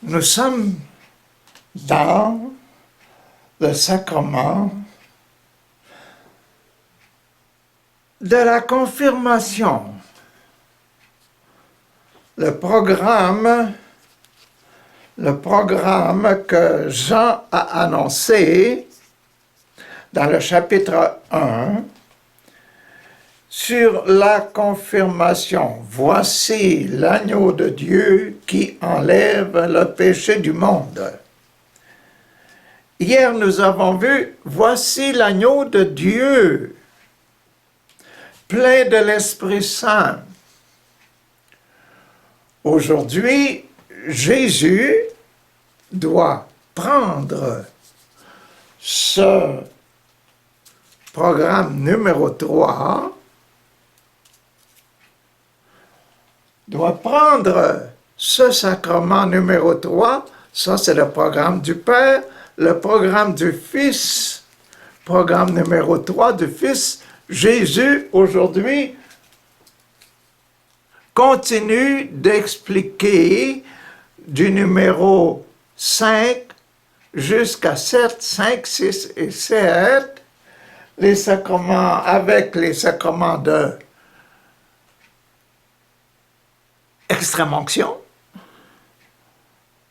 Nous sommes dans le sacrement de la confirmation. Le programme que Jean a annoncé dans le chapitre 1 sur la confirmation. Voici l'agneau de Dieu qui enlève le péché du monde. Hier, nous avons vu, voici l'agneau de Dieu, plein de l'Esprit Saint. Aujourd'hui, Jésus doit prendre ce programme numéro 3, doit prendre ce sacrement numéro 3, ça c'est le programme du Père, le programme du Fils, programme numéro 3 du Fils. Jésus, aujourd'hui, continue d'expliquer du numéro 5 jusqu'à 7, 5, 6 et 7, les sacrements avec les sacrements de extrême-onction,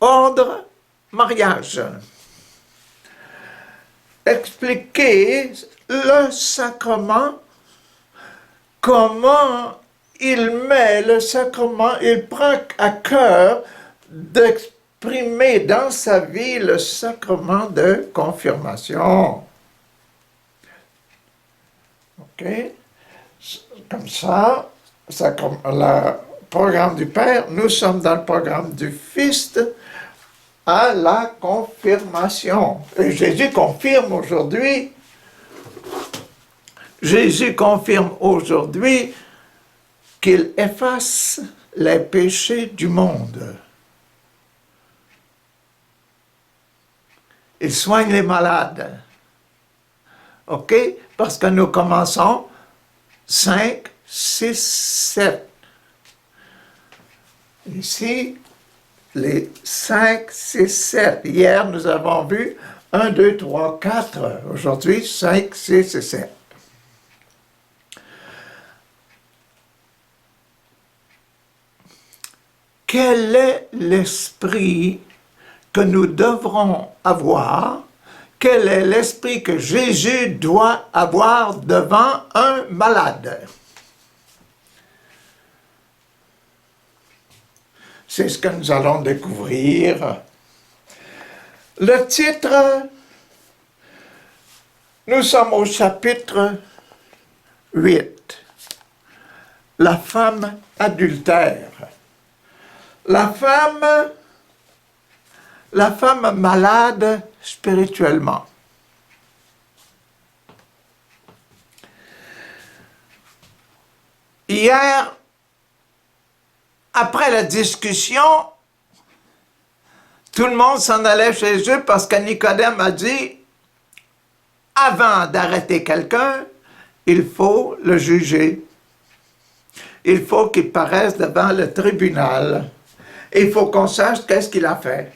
ordre, mariage. Expliquer le sacrement, comment il met le sacrement, il prend à cœur d'exprimer dans sa vie le sacrement de confirmation. OK? Comme ça, le programme du Père, nous sommes dans le programme du Fils à la confirmation. Et Jésus confirme aujourd'hui qu'il efface les péchés du monde. Il soigne les malades. OK? Parce que nous commençons 5, 6, 7. Ici, les 5, 6, 7. Hier, nous avons vu 1, 2, 3, 4. Aujourd'hui, 5, 6 et 7. Quel est l'esprit que nous devrons avoir? Quel est l'esprit que Jésus doit avoir devant un malade? C'est ce que nous allons découvrir. Le titre, nous sommes au chapitre 8. La femme adultère. La femme malade spirituellement. Hier, après la discussion, tout le monde s'en allait chez eux parce que Nicodème a dit, avant d'arrêter quelqu'un, il faut le juger. Il faut qu'il paraisse devant le tribunal. Il faut qu'on sache qu'est-ce qu'il a fait.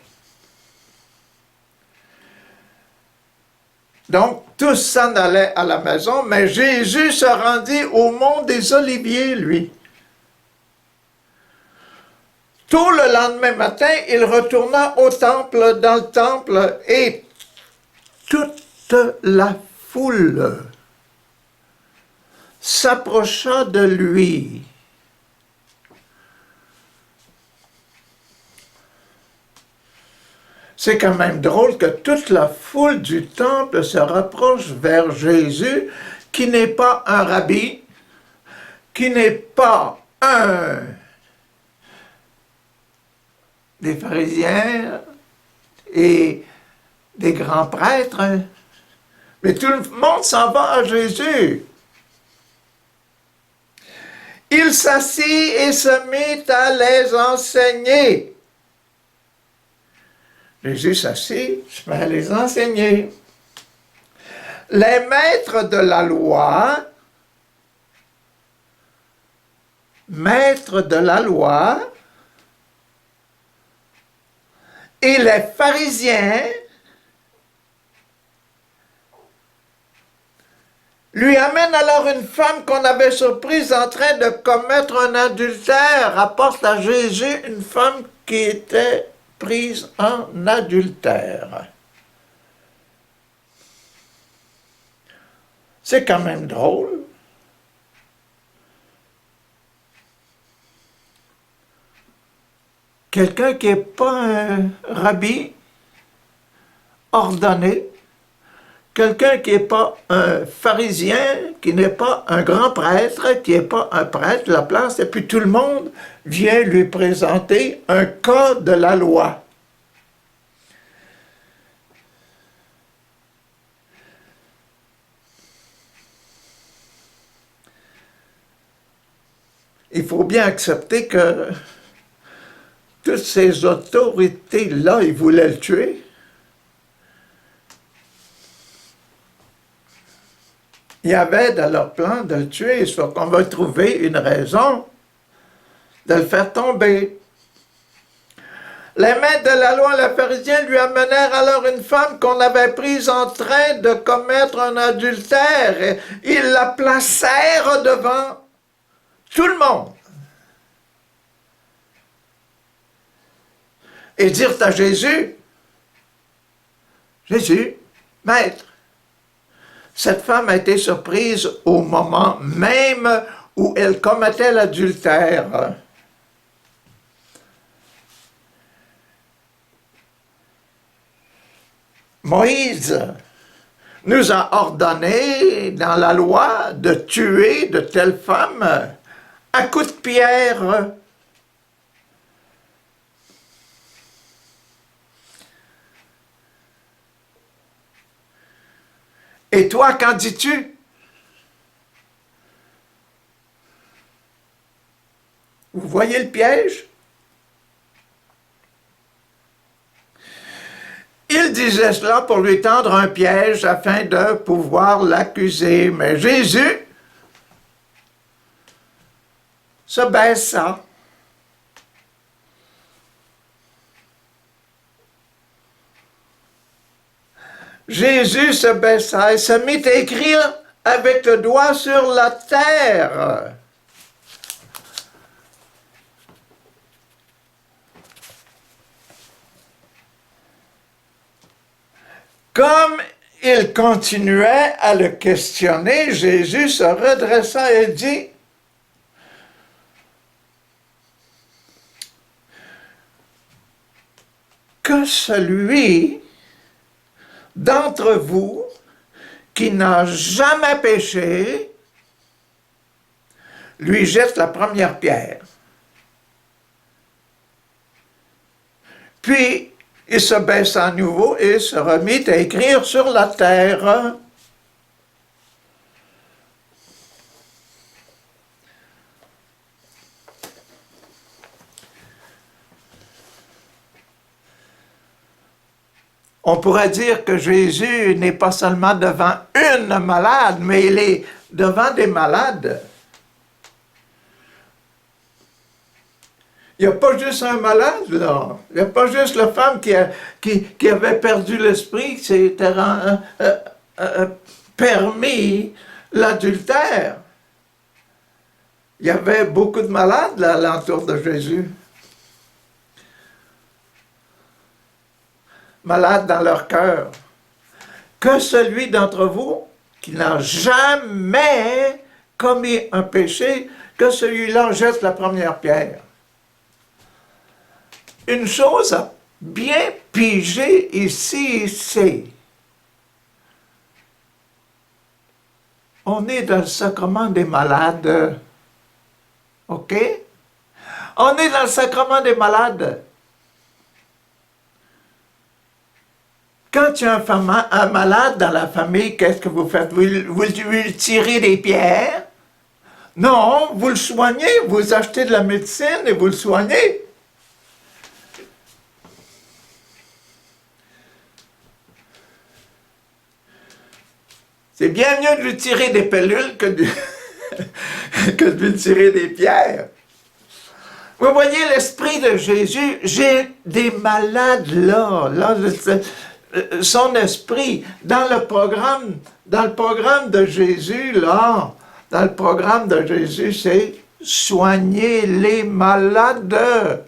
Donc, tous s'en allaient à la maison, mais Jésus se rendit au mont des Oliviers, lui. Tout le lendemain matin, il retourna au temple, dans le temple, et toute la foule s'approcha de lui. C'est quand même drôle que toute la foule du temple se rapproche vers Jésus, qui n'est pas un rabbi, qui n'est pas un des pharisiens et des grands prêtres, mais tout le monde s'en va à Jésus. Il s'assit et se mit à les enseigner. Jésus s'assit, se met à les enseigner. Les maîtres de la loi Et les pharisiens lui amènent alors une femme qu'on avait surprise en train de commettre un adultère. Apporte à Jésus une femme qui était prise en adultère. C'est quand même drôle. Quelqu'un qui n'est pas un rabbi ordonné, quelqu'un qui n'est pas un pharisien, qui n'est pas un grand prêtre, qui n'est pas un prêtre de la place, et puis tout le monde vient lui présenter un cas de la loi. Il faut bien accepter que toutes ces autorités-là, ils voulaient le tuer. Il y avait dans leur plan de le tuer, soit qu'on va trouver une raison de le faire tomber. Les maîtres de la loi, les pharisiens, lui amenèrent alors une femme qu'on avait prise en train de commettre un adultère. Et ils la placèrent devant tout le monde. Et dirent à Jésus, Jésus, Maître, cette femme a été surprise au moment même où elle commettait l'adultère. Moïse nous a ordonné dans la loi de tuer de telles femmes à coups de pierre. Et toi, qu'en dis-tu? Vous voyez le piège? Il disait cela pour lui tendre un piège afin de pouvoir l'accuser. Mais Jésus se baissa. Jésus se baissa et se mit à écrire avec le doigt sur la terre. Comme il continuait à le questionner, Jésus se redressa et dit, que celui d'entre vous qui n'a jamais péché lui jette la première pierre. Puis, il se baissa à nouveau et se remit à écrire sur la terre. On pourrait dire que Jésus n'est pas seulement devant une malade, mais il est devant des malades. Il n'y a pas juste un malade, là. Il n'y a pas juste la femme qui avait perdu l'esprit, qui s'était permis l'adultère. Il y avait beaucoup de malades là, alentour de Jésus. Malades dans leur cœur. Que celui d'entre vous qui n'a jamais commis un péché, que celui-là jette la première pierre. Une chose à bien piger ici, c'est on est dans le sacrement des malades. OK? On est dans le sacrement des malades. Quand tu as un malade dans la famille, qu'est-ce que vous faites? Vous lui tirez des pierres? Non, vous le soignez, vous achetez de la médecine et vous le soignez. C'est bien mieux de lui tirer des pellules que de lui tirer des pierres. Vous voyez l'esprit de Jésus, j'ai des malades là, son esprit, dans le programme de Jésus, là, dans le programme de Jésus, c'est soigner les malades.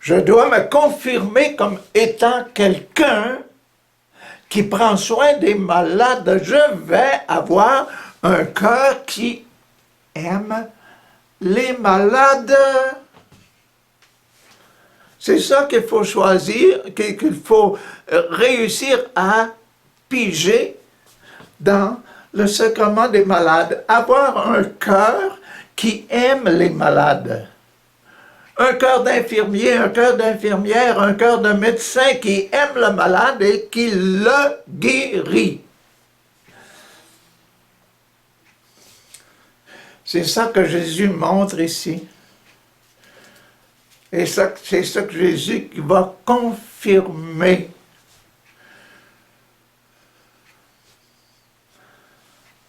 Je dois me confirmer comme étant quelqu'un qui prend soin des malades. Je vais avoir un cœur qui aime les malades. C'est ça qu'il faut choisir, qu'il faut réussir à piger dans le sacrement des malades. Avoir un cœur qui aime les malades. Un cœur d'infirmier, un cœur d'infirmière, un cœur de médecin qui aime le malade et qui le guérit. C'est ça que Jésus montre ici. Et c'est ça que Jésus va confirmer.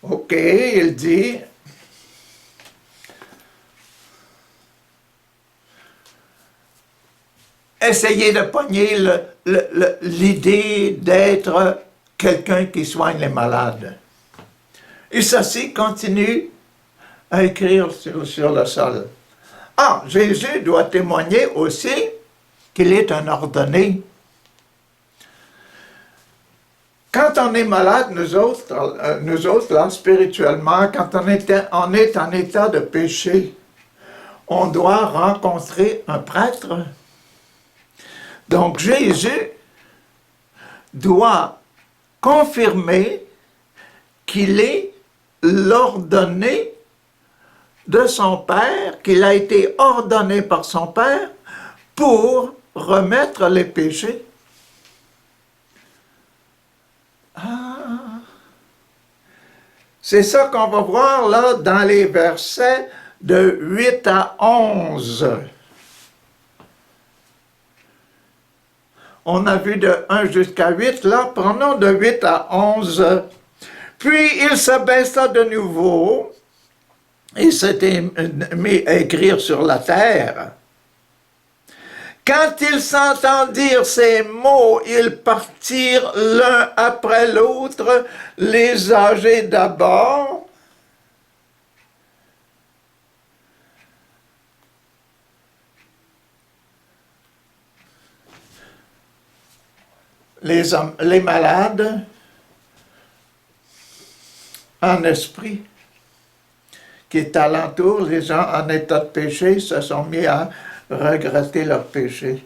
OK, il dit... Essayez de pogner l'idée d'être quelqu'un qui soigne les malades. Et ceci continue à écrire sur le sol. Ah, Jésus doit témoigner aussi qu'il est un ordonné. Quand on est malade, nous autres là, spirituellement, quand on est en état de péché, on doit rencontrer un prêtre. Donc Jésus doit confirmer qu'il est l'ordonné de son Père, qu'il a été ordonné par son Père pour remettre les péchés. C'est ça qu'on va voir là dans les versets de 8 à 11. On a vu de 1 jusqu'à 8, là, prenons de 8 à 11. Puis il s'abaissa de nouveau et s'était mis à écrire sur la terre. Quand ils s'entendirent ces mots, ils partirent l'un après l'autre, les âgés d'abord, les malades en esprit, qui est alentour, les gens en état de péché se sont mis à regretter leur péché.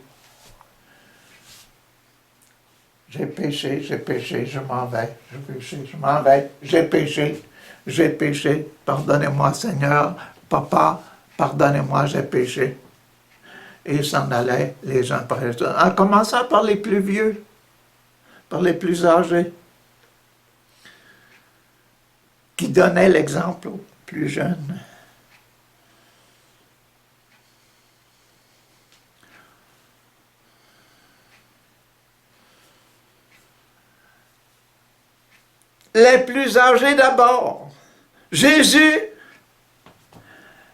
J'ai péché, je m'en vais, j'ai péché, je m'en vais, j'ai péché, pardonnez-moi Seigneur, Papa, pardonnez-moi, j'ai péché. Et ils s'en allaient les uns après les autres, en commençant par les plus vieux, par les plus âgés, qui donnaient l'exemple aux plus jeunes. Les plus âgés d'abord. Jésus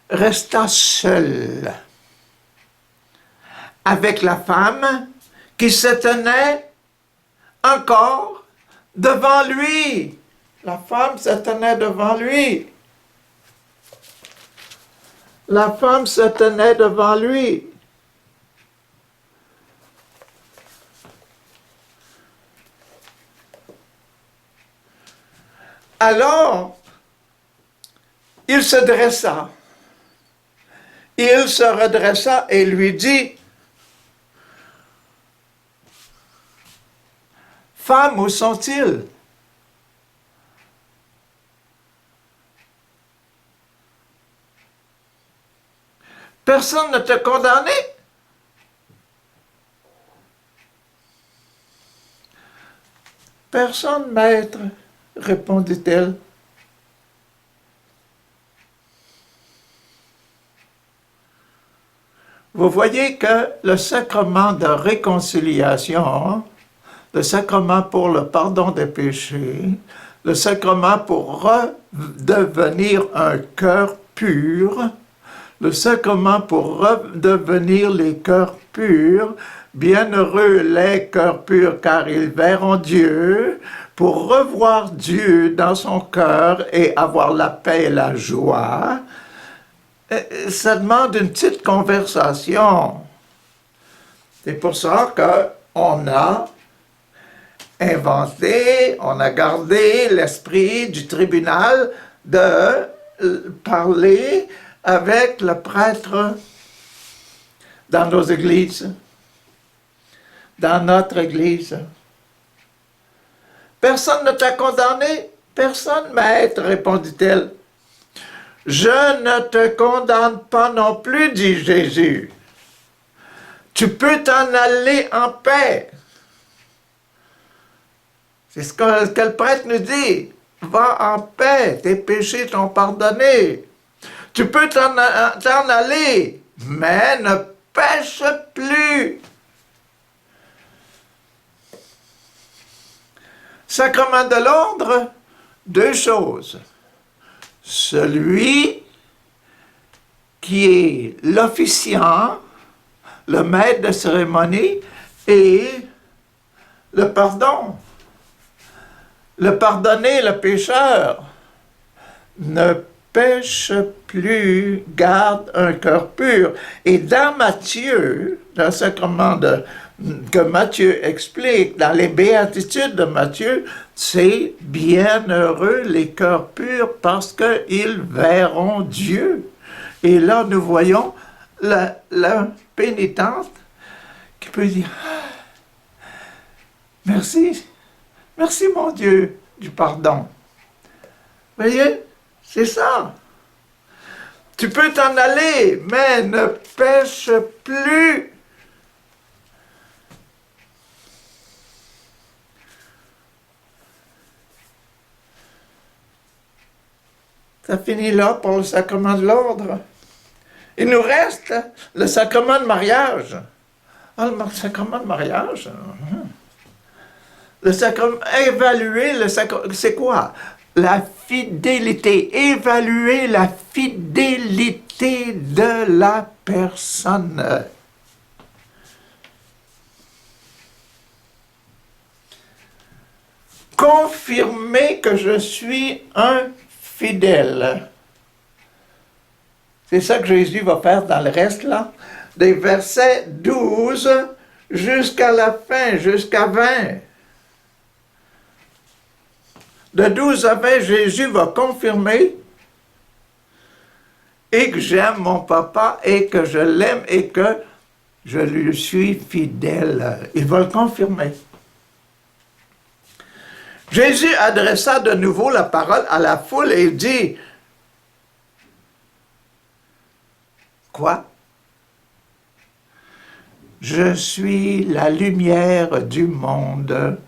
resta seul avec la femme qui se tenait encore devant lui. La femme se tenait devant lui. La femme se tenait devant lui. Alors, il se dressa. Il se redressa et lui dit, « Femme, où sont-ils? » Personne ne t'a condamné? Personne, maître, répondit-elle. Vous voyez que le sacrement de réconciliation, le sacrement pour le pardon des péchés, le sacrement pour redevenir un cœur pur, le sacrement pour redevenir les cœurs purs. Bienheureux les cœurs purs, car ils verront Dieu. Pour revoir Dieu dans son cœur et avoir la paix et la joie, ça demande une petite conversation. C'est pour ça qu'on a inventé, on a gardé l'esprit du tribunal de parler avec le prêtre dans nos églises, dans notre église. Personne ne t'a condamné? Personne, maître, répondit-elle. Je ne te condamne pas non plus, dit Jésus. Tu peux t'en aller en paix. C'est ce que le prêtre nous dit. Va en paix, tes péchés sont pardonnés. Tu peux t'en aller, mais ne pêche plus. Sacrement de l'ordre, deux choses. Celui qui est l'officiant, le maître de cérémonie, et le pardon. Le pardonner, le pécheur, ne pêche plus, garde un cœur pur. Et dans Matthieu, dans le sacrement que Matthieu explique, dans les béatitudes de Matthieu, c'est bienheureux les cœurs purs parce qu'ils verront Dieu. Et là, nous voyons la pénitente qui peut dire « Merci, merci mon Dieu du pardon. » Voyez, c'est ça. Tu peux t'en aller, mais ne pêche plus. Ça finit là pour le sacrement de l'ordre. Il nous reste le sacrement de mariage. Ah, le sacrement de mariage. Le sacrement, évaluer le sacrement, c'est quoi? La fidélité. Évaluer la fidélité de la personne. Confirmer que je suis un fidèle. C'est ça que Jésus va faire dans le reste, là, des versets 12 jusqu'à la fin, jusqu'à 20. De 12 à 20, Jésus va confirmer et que j'aime mon papa et que je l'aime et que je lui suis fidèle. Il va le confirmer. Jésus adressa de nouveau la parole à la foule et dit, quoi? Je suis la lumière du monde.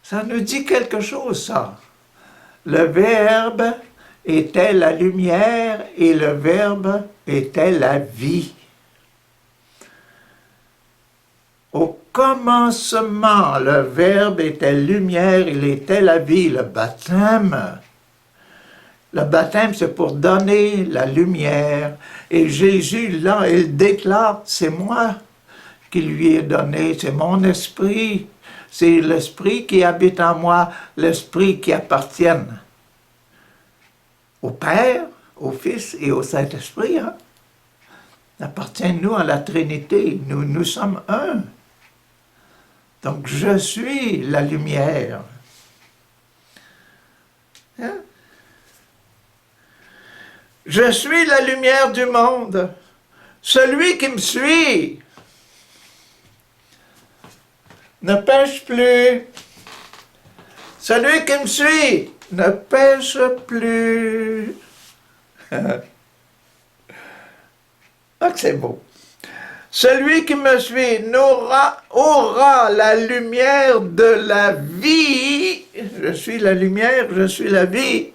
Ça nous dit quelque chose, ça. Le Verbe était la lumière et le Verbe était la vie. Au commencement, le Verbe était lumière, il était la vie, le baptême. Le baptême, c'est pour donner la lumière. Et Jésus, là, il déclare, c'est moi qui lui ai donné, c'est mon esprit. C'est l'esprit qui habite en moi, l'esprit qui appartient au Père, au Fils et au Saint-Esprit. Hein? Appartient-nous à la Trinité, nous sommes un. Donc je suis la lumière. Hein? Je suis la lumière du monde. Celui qui me suit ne pêche plus. Celui qui me suit ne pêche plus. Ah, que c'est beau. Celui qui me suit aura la lumière de la vie. Je suis la lumière, je suis la vie.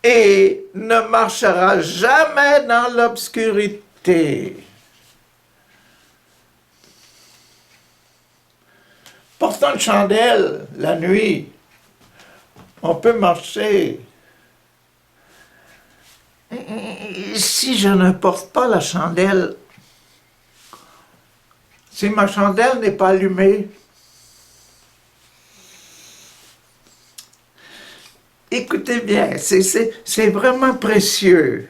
et ne marchera jamais dans l'obscurité. Portant une chandelle la nuit, on peut marcher. Si je ne porte pas la chandelle, si ma chandelle n'est pas allumée, écoutez bien, c'est vraiment précieux.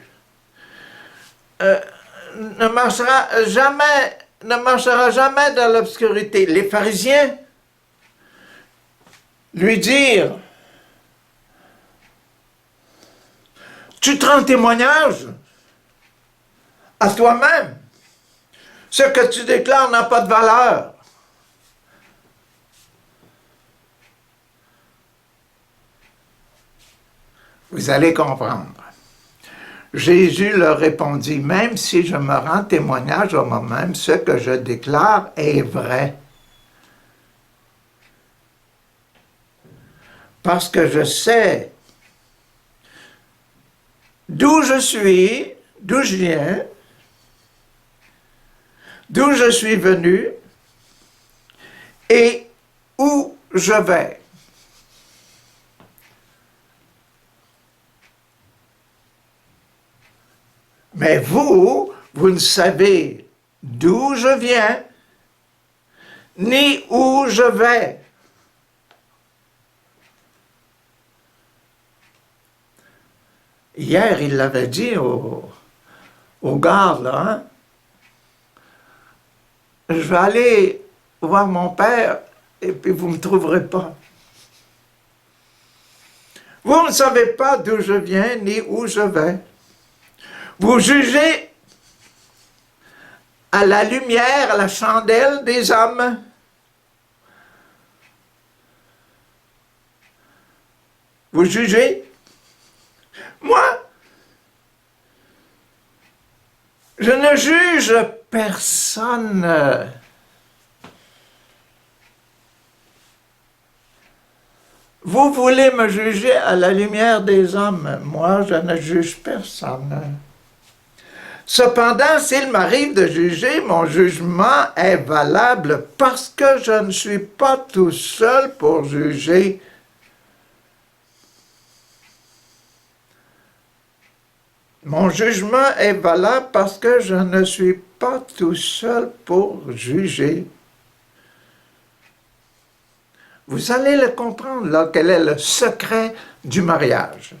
Ne marchera jamais dans l'obscurité. Les pharisiens lui dirent, tu te rends témoignage à toi-même. Ce que tu déclares n'a pas de valeur. Vous allez comprendre. Jésus leur répondit, même si je me rends témoignage à moi-même, ce que je déclare est vrai. Parce que je sais d'où je suis, d'où je viens, d'où je suis venu et où je vais. Mais vous ne savez d'où je viens, ni où je vais. Hier, il l'avait dit au gars, là, hein? Je vais aller voir mon père et puis vous ne me trouverez pas. Vous ne savez pas d'où je viens ni où je vais. Vous jugez à la lumière, à la chandelle des hommes. Vous jugez. Moi, je ne juge personne. Vous voulez me juger à la lumière des hommes. Moi, je ne juge personne. Cependant, s'il m'arrive de juger, mon jugement est valable parce que je ne suis pas tout seul pour juger. Mon jugement est valable parce que je ne suis pas tout seul pour juger. Vous allez le comprendre, là, quel est le secret du mariage.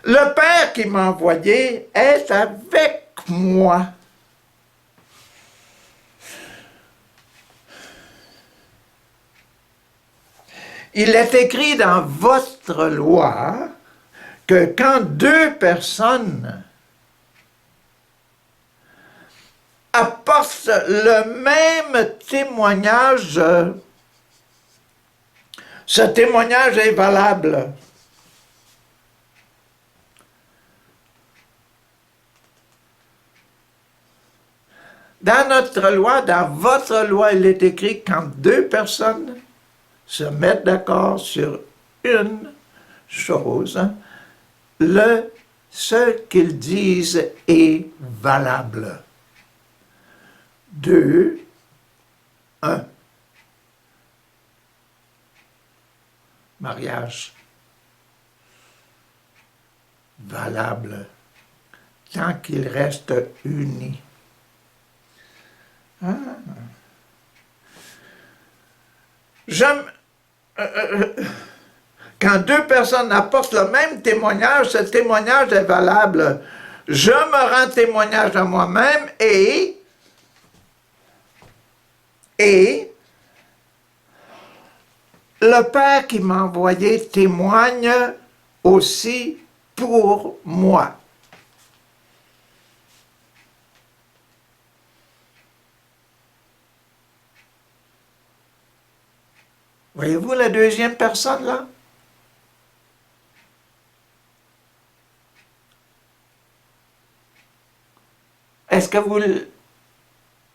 Le Père qui m'a envoyé est avec moi. Il est écrit dans votre loi que quand deux personnes apportent le même témoignage, ce témoignage est valable. Dans notre loi, dans votre loi, il est écrit quand deux personnes se mettent d'accord sur une chose, ce qu'ils disent est valable. 2, 1. Mariage. Valable. Tant qu'ils restent unis. Ah. Quand deux personnes apportent le même témoignage, ce témoignage est valable. Je me rends témoignage à moi-même et le Père qui m'a envoyé témoigne aussi pour moi. Voyez-vous la deuxième personne là? Est-ce que vous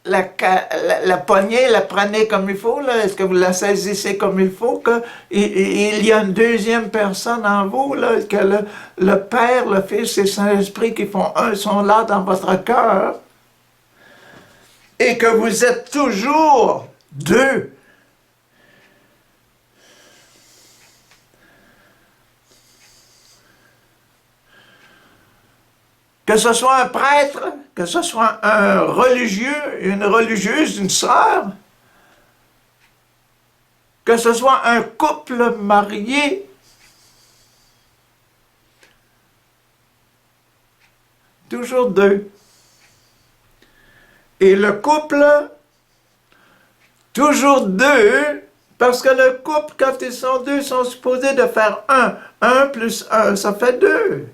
la poignée, la prenez comme il faut, là? Est-ce que vous la saisissez comme il faut? Il y a une deuxième personne en vous, là, que le Père, le Fils et le Saint-Esprit qui font un sont là dans votre cœur et que vous êtes toujours deux. Que ce soit un prêtre, que ce soit un religieux, une religieuse, une sœur, que ce soit un couple marié, toujours deux. Et le couple, toujours deux, parce que le couple, quand ils sont deux, sont supposés de faire un. Un plus un, ça fait deux.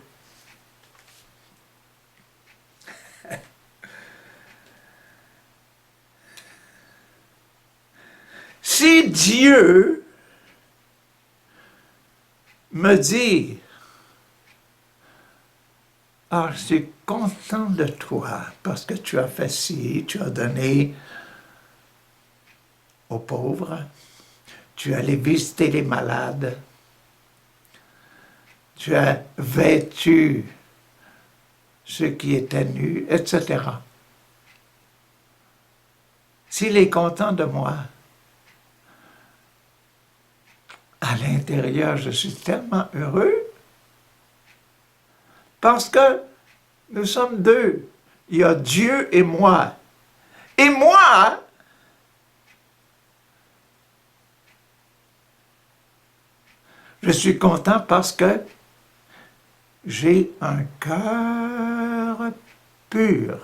Si Dieu me dit, ah, je suis content de toi parce que tu as fait ci, tu as donné aux pauvres, tu es allé visiter les malades, tu as vêtu ceux qui étaient nus, etc. S'il est content de moi, à l'intérieur, je suis tellement heureux parce que nous sommes deux. Il y a Dieu et moi. Et moi, je suis content parce que j'ai un cœur pur.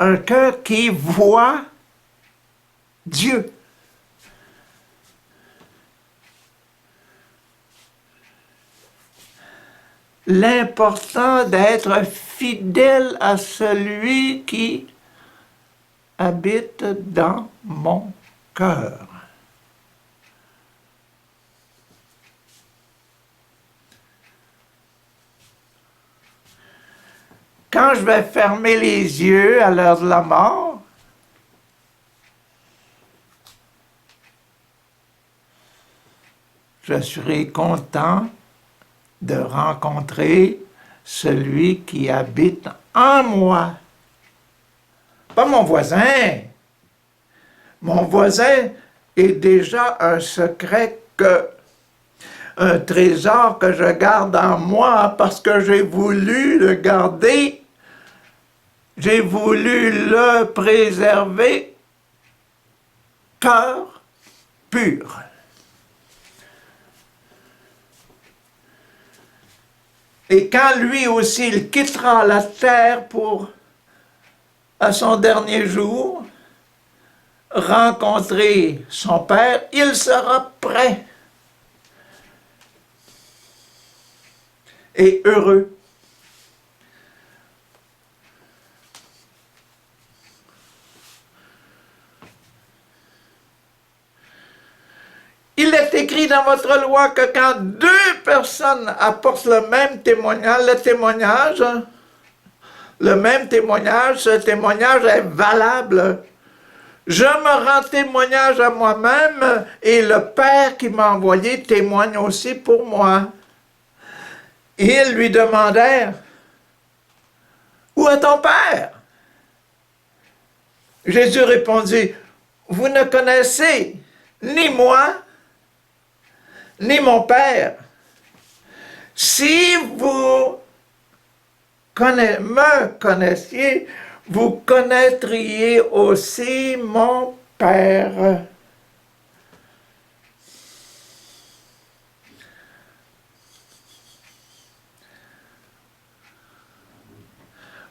Un cœur qui voit Dieu. L'important d'être fidèle à celui qui habite dans mon cœur. Quand je vais fermer les yeux à l'heure de la mort, je serai content de rencontrer celui qui habite en moi. Pas mon voisin. Mon voisin est déjà un secret un trésor que je garde en moi parce que j'ai voulu le garder. J'ai voulu le préserver. Cœur pur. Et quand lui aussi, il quittera la terre à son dernier jour, rencontrer son Père, il sera prêt et heureux. Il est écrit dans votre loi que quand deux personnes apportent le même témoignage, ce témoignage est valable. Je me rends témoignage à moi-même et le Père qui m'a envoyé témoigne aussi pour moi. Et ils lui demandèrent, où est ton Père? Jésus répondit, vous ne connaissez ni moi, ni mon Père. Si vous me connaissiez, vous connaîtriez aussi mon Père.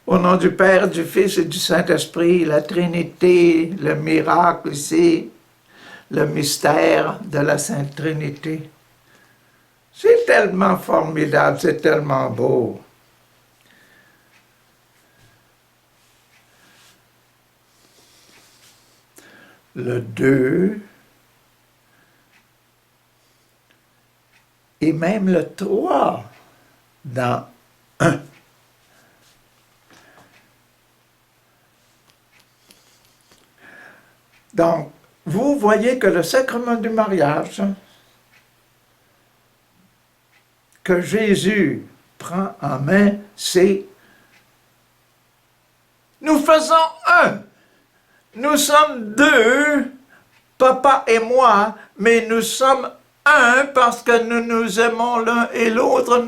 Au nom du Père, du Fils et du Saint-Esprit, la Trinité, le miracle ici, le mystère de la Sainte Trinité. C'est tellement formidable, c'est tellement beau. Le 2, et même le 3 dans 1. Donc, vous voyez que le sacrement du mariage que Jésus prend en main, c'est nous faisons un. Nous sommes deux, papa et moi, mais nous sommes un parce que nous nous aimons l'un et l'autre.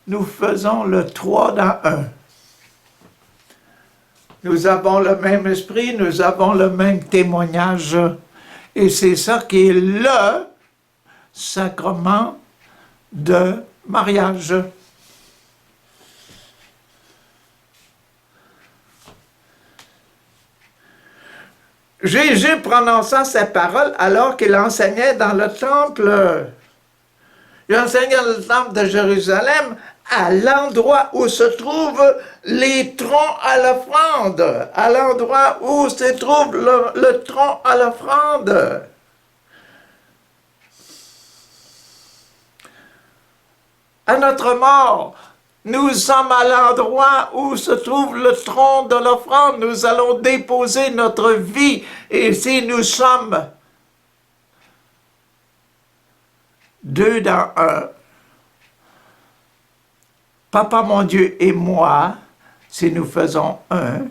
Nous faisons le 3 dans 1. Nous avons le même esprit, nous avons le même témoignage. Et c'est ça qui est le sacrement de mariage. Jésus prononça ces paroles alors qu'il enseignait dans le temple. Il enseignait dans le temple de Jérusalem, à l'endroit où se trouvent les troncs à l'offrande. À l'endroit où se trouve le tronc à l'offrande. À notre mort, nous sommes à l'endroit où se trouve le tronc de l'offrande. Nous allons déposer notre vie. Et si nous sommes 2 dans 1, Papa mon Dieu et moi, si nous faisons un,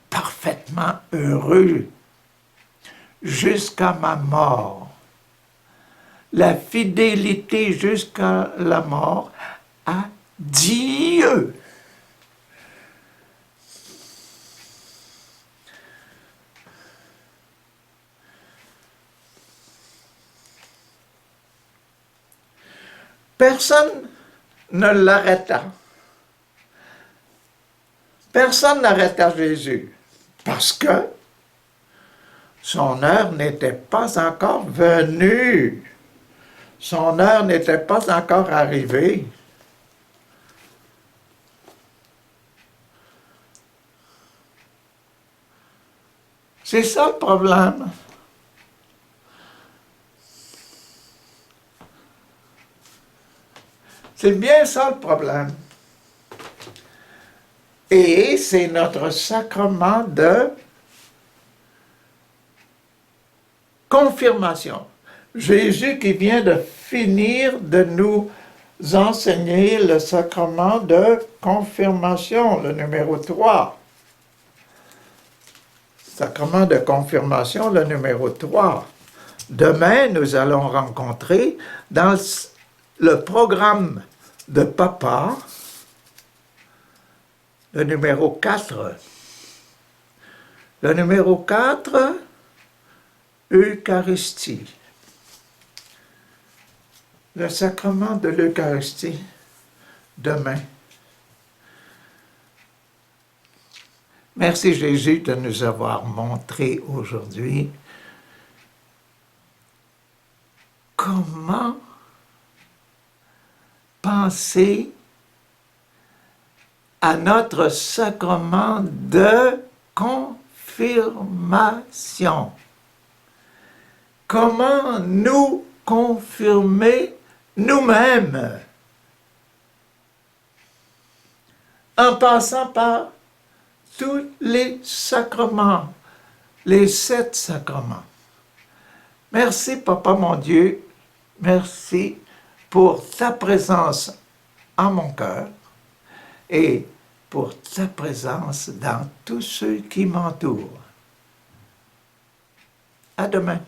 parfaitement heureux jusqu'à ma mort. La fidélité jusqu'à la mort à Dieu. Personne ne l'arrêta. Personne n'arrêta Jésus parce que son heure n'était pas encore venue. Son heure n'était pas encore arrivée. C'est ça le problème. C'est bien ça le problème. Et c'est notre sacrement de confirmation. Jésus qui vient de finir de nous enseigner le sacrement de confirmation, le numéro 3. Sacrement de confirmation, le numéro 3. Demain, nous allons rencontrer dans le programme de Papa, le numéro 4. Le numéro 4, Eucharistie. Le sacrement de l'Eucharistie, demain. Merci Jésus de nous avoir montré aujourd'hui comment penser à notre sacrement de confirmation. Comment nous confirmer nous-mêmes en passant par tous les sacrements, les 7 sacrements. Merci, Papa mon Dieu, merci pour ta présence en mon cœur et pour ta présence dans tous ceux qui m'entourent. À demain.